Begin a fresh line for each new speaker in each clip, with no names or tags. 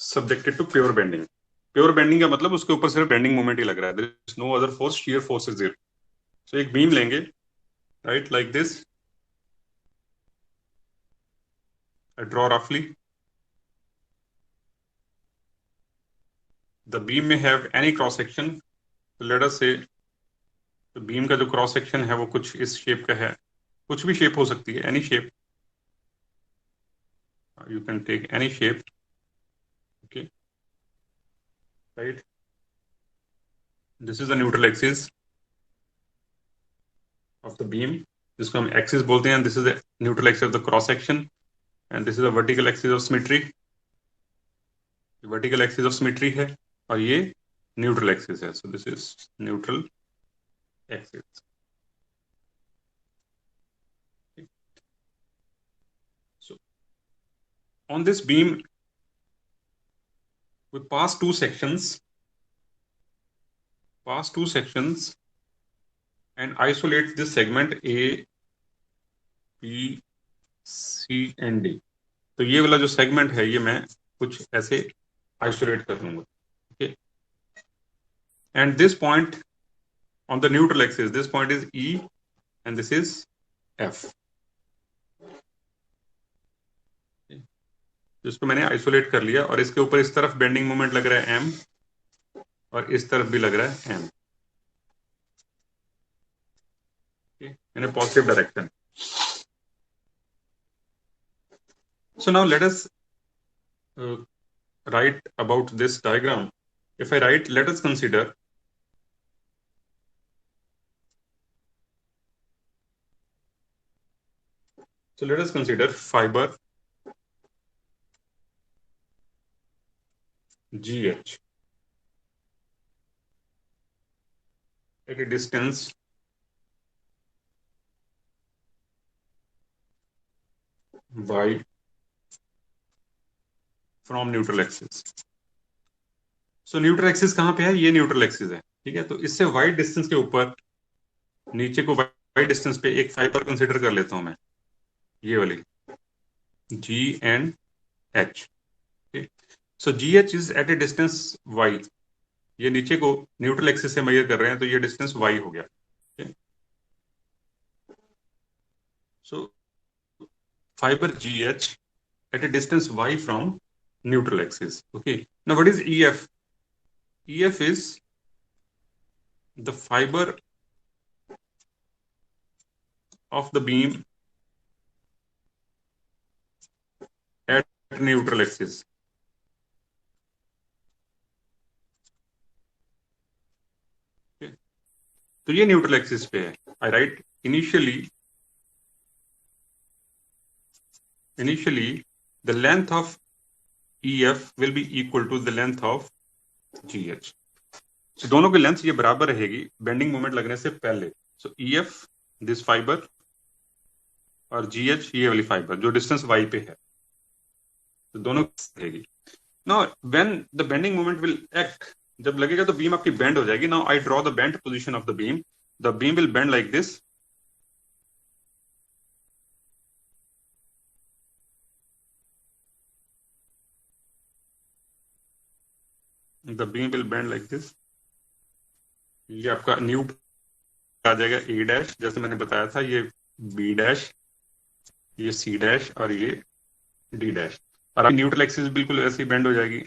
subjected to pure bending. Pure bending का मतलब उसके ऊपर सिर्फ बेंडिंग मोमेंट ही लग रहा है, there is no other force, shear force is zero. So एक बीम लेंगे, right, like this, I draw roughly. The beam may have any cross section. So let us say तो बीम का जो cross section है वो कुछ इस shape का है, कुछ भी शेप हो सकती है, any shape, you can take any shape, okay, right. This is the neutral axis of the beam, जिसको हम एक्सिस बोलते हैं. This is the neutral axis of the cross section, and this is the vertical axis of symmetry. Vertical axis of symmetry है और ये neutral axis है. So this is neutral axis. Okay. So on this beam we pass two sections and isolate this segment A, B, C and D. तो ये वाला जो segment है ये मैं कुछ ऐसे आइसोलेट कर लूंगा, okay. And this point on the neutral axis, this point is E and this is F. जिसको मैंने आइसोलेट कर लिया और इसके ऊपर इस तरफ बेंडिंग मोमेंट लग रहा है M और इस तरफ भी लग रहा है M, in a positive direction. So now let us write about this diagram. If I write, let us consider fiber GH at a distance y from neutral axis. So neutral axis कहाँ पे है? ये neutral axis है, ठीक है. तो इससे Y distance के ऊपर, नीचे को वाई डिस्टेंस पे एक फाइबर कंसिडर कर लेता हूं मैं, ये वाली G and H. So GH is at a distance y. ये नीचे को न्यूट्रल एक्सिस से मेजर कर रहे हैं तो ये डिस्टेंस y हो गया. सो fibre GH at a distance y from neutral axis. Okay. Now what is EF? EF is the fiber of the beam at neutral axis. Okay. तो ये न्यूट्रल एक्सिस पे है. I write initially the length of EF will be equal to the length of GH. So दोनों की length ये बराबर रहेगी bending moment लगने से पहले. सो EF दिस फाइबर और GH ये वाली फाइबर जो डिस्टेंस y पे है, तो दोनों रहेगी. Now when the bending moment will act, जब लगेगा तो बीम आपकी बेंड हो जाएगी. Now I draw the bend position of the beam. The beam will bend like this. The beam will bend like this. ये आपका न्यू आ जाएगा A dash, जैसे मैंने बताया था, ये B डैश, ये C डैश और ये D डैश. और आपकी न्यूट्रल एक्सिस बिल्कुल ऐसे ही बेंड हो जाएगी.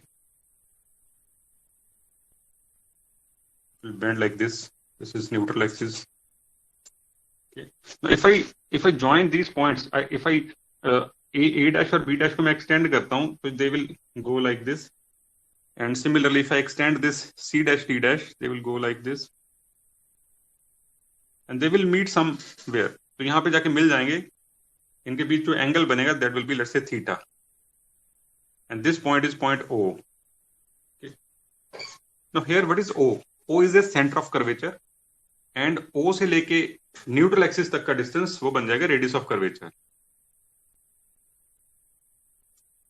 Bend like this. This is neutral axis. Okay. Now if I join these points, if I A dash और B dash को मैं extend करता हूँ तो they will go like this. And similarly, if I extend this C dash D dash, they will go like this, and they will meet somewhere. तो यहाँ पे जाके मिल जाएंगे. इनके बीच जो एंगल बनेगा that will be, let's say, theta. And this point is point O. Okay. Now here what is O? O is the center of curvature, and O से लेके न्यूट्रल एक्सिस तक का डिस्टेंस वो बन जाएगा radius of curvature.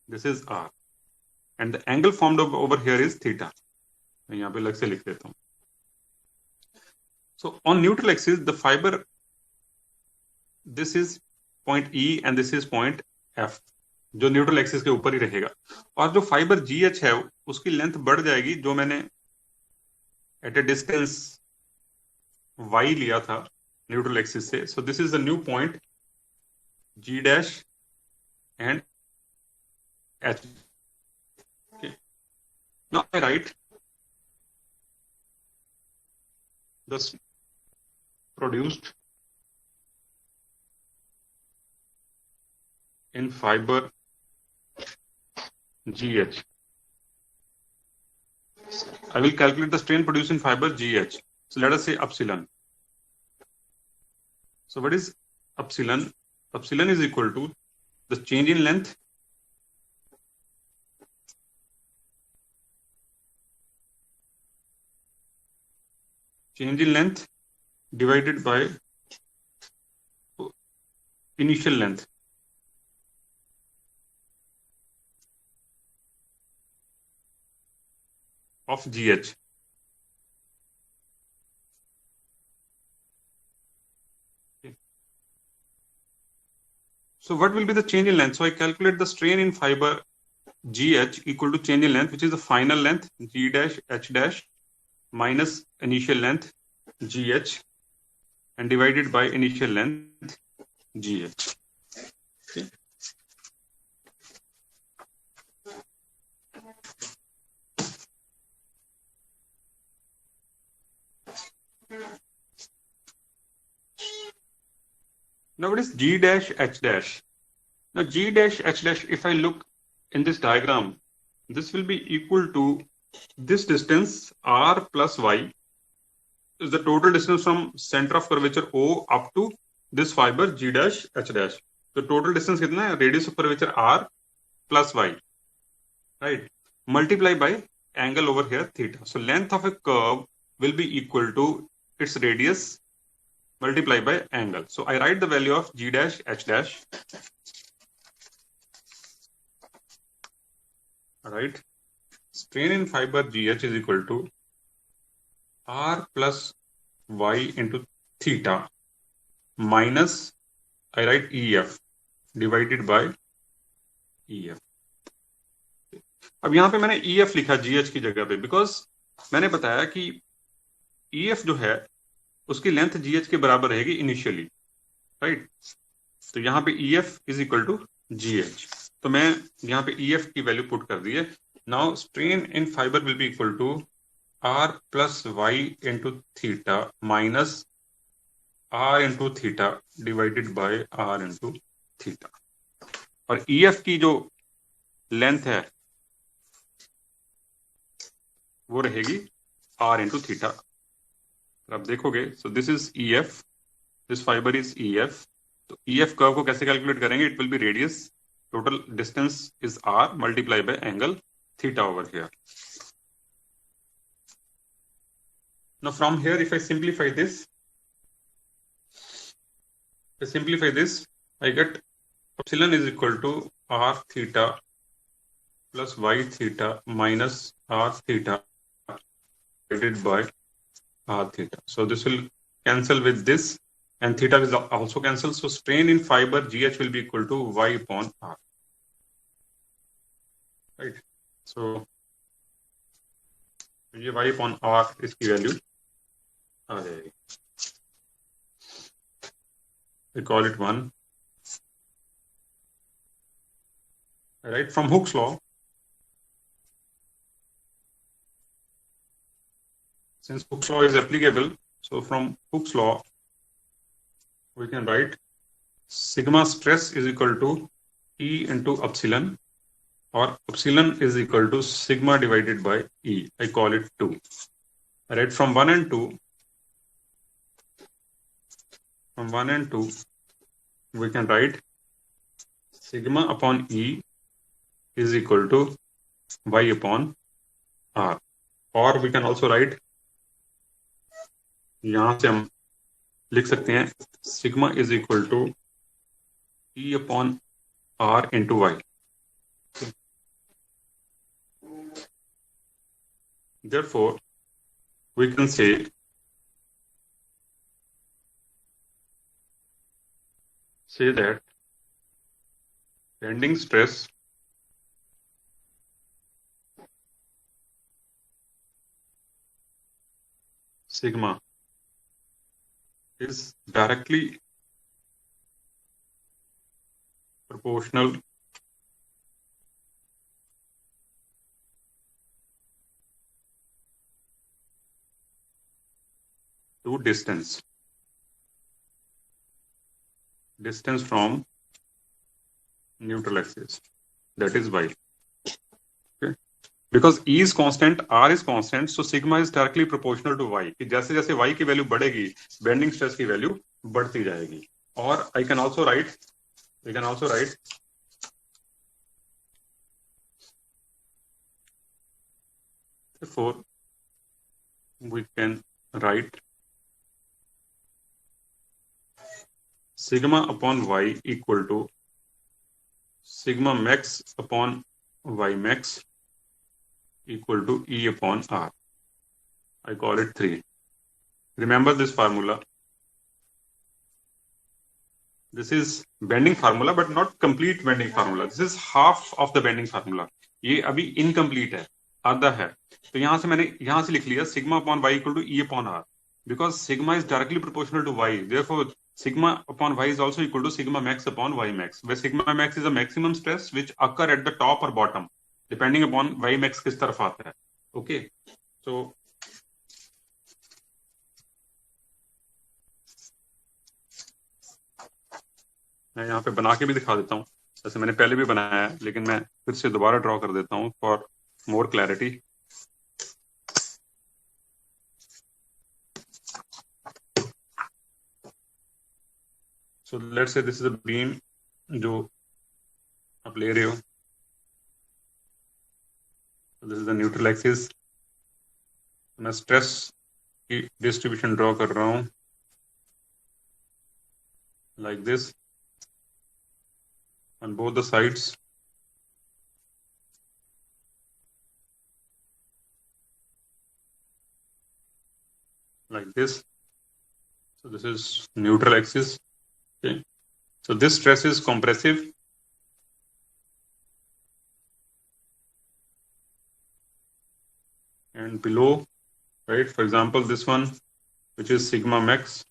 This is R. And the angle formed over here is theta. मैं यहाँ पे अलग से लिख देता हूँ. So on neutral axis, the fiber, this is point E and this is point F. जो न्यूट्रल एक्सिस के ऊपर ही रहेगा, और जो फाइबर GH है उसकी लेंथ बढ़ जाएगी, जो मैंने एट ए डिस्टेंस y लिया था न्यूट्रल एक्सिस से. So this is the new point G dash and H. Okay. Now I write the produced in fiber GH. I will calculate the strain produced in fiber GH. So let us say epsilon. So what is epsilon? Epsilon is equal to the change in length divided by initial length. Of GH. Okay. So what will be the change in length? So I calculate the strain in fiber GH equal to change in length, which is the final length G dash H dash minus initial length GH and divided by initial length GH. Okay. Now what is G dash H dash? Now G dash H dash, if I look in this diagram, this will be equal to this distance R plus Y is the total distance from center of curvature O up to this fiber G dash H dash. The total distance कितना है? Radius of curvature R plus Y, right? Multiply by angle over here theta. So length of a curve will be equal to its radius multiply by angle. So I write the value of G dash H dash. All right. Strain in fiber GH is equal to R plus Y into theta minus, I write EF divided by EF. अब यहां पे मैंने EF लिखा GH की जगह पे, because मैंने बताया कि EF जो है उसकी लेंथ GH के बराबर रहेगी इनिशियली, राइट? तो यहाँ पे EF is equal to GH. तो मैं यहाँ पे EF की वैल्यू पुट कर दी है. Now strain in fibre will be equal to R plus Y into theta minus R into theta divided by R into theta. और EF की जो लेंथ है वो रहेगी R into theta. आप देखोगे, so this is EF, this fibre is EF. तो EF curve को कैसे कैलकुलेट करेंगे? It will be radius, total distance is R multiply by angle theta over here. Now from here, if I simplify this, I get epsilon is equal to R theta plus Y theta minus R theta divided by R theta. So this will cancel with this, and theta will also cancel. So strain in fiber GH will be equal to Y upon R. Right. So ये Y upon R इसकी value आ जाएगी. We call it 1. Right, from Hooke's law, since Hooke's law is applicable, so from Hooke's law we can write sigma stress is equal to E into epsilon, or epsilon is equal to sigma divided by E. I call it 2. Right, from 1 and 2, we can write sigma upon E is equal to Y upon R, or we can also write, यहां से हम लिख सकते हैं sigma is equal to E upon R into Y. Therefore, we can say that bending stress sigma is directly proportional to distance from neutral axis, that is y. Okay, because E is constant, R is constant, so sigma is directly proportional to y. कि जैसे जैसे y की value बढ़ेगी bending stress की value बढ़ती जाएगी. और I can also write therefore we can write sigma upon y equal to sigma max upon y max equal to E upon R. I call it 3. Remember this formula. This is bending formula, but not complete bending formula. This is half of the bending formula. ये अभी incomplete है, आधा है. तो यहां से मैंने यहां से लिख लिया sigma upon y equal to E upon R, because sigma is directly proportional to y. Therefore, sigma upon y is also equal to sigma max upon y max, where sigma max is a maximum stress which occur at the top or bottom, depending upon y max किस तरफ आता है. Okay, so मैं यहाँ पे बना के भी दिखा देता हूँ, जैसे मैंने पहले भी बनाया है, लेकिन मैं फिर से दोबारा ड्रॉ कर देता हूँ for more clarity. So let's say this is a beam जो आप ले रहे हो. This is the neutral axis. मैं स्ट्रेस की डिस्ट्रीब्यूशन ड्रॉ कर रहा हूँ like this on both the sides. Like this. So this is neutral axis. Okay. So this stress is compressive. And below, right, for example, this one, which is sigma max.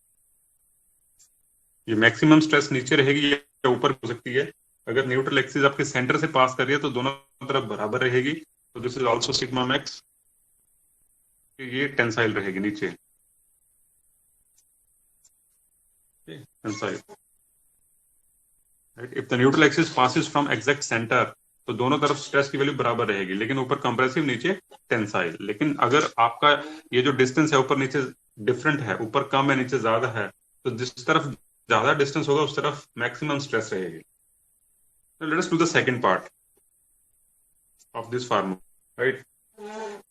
ये maximum stress नीचे रहेगी या ऊपर हो सकती है. अगर neutral axis आपके सेंटर से पास कर रही है तो दोनों तरफ बराबर रहेगी. तो this is also sigma max. ये टेंसाइल रहेगी नीचे. Tensile, right. If the neutral axis passes from exact centre तो दोनों तरफ स्ट्रेस की वैल्यू बराबर रहेगी, लेकिन ऊपर कंप्रेसिव नीचे टेंसाइल. लेकिन अगर आपका ये जो डिस्टेंस है ऊपर नीचे डिफरेंट है, ऊपर कम है नीचे ज्यादा है, तो जिस तरफ ज्यादा डिस्टेंस होगा उस तरफ मैक्सिमम स्ट्रेस रहेगी. So let us do the second part of this formula, right?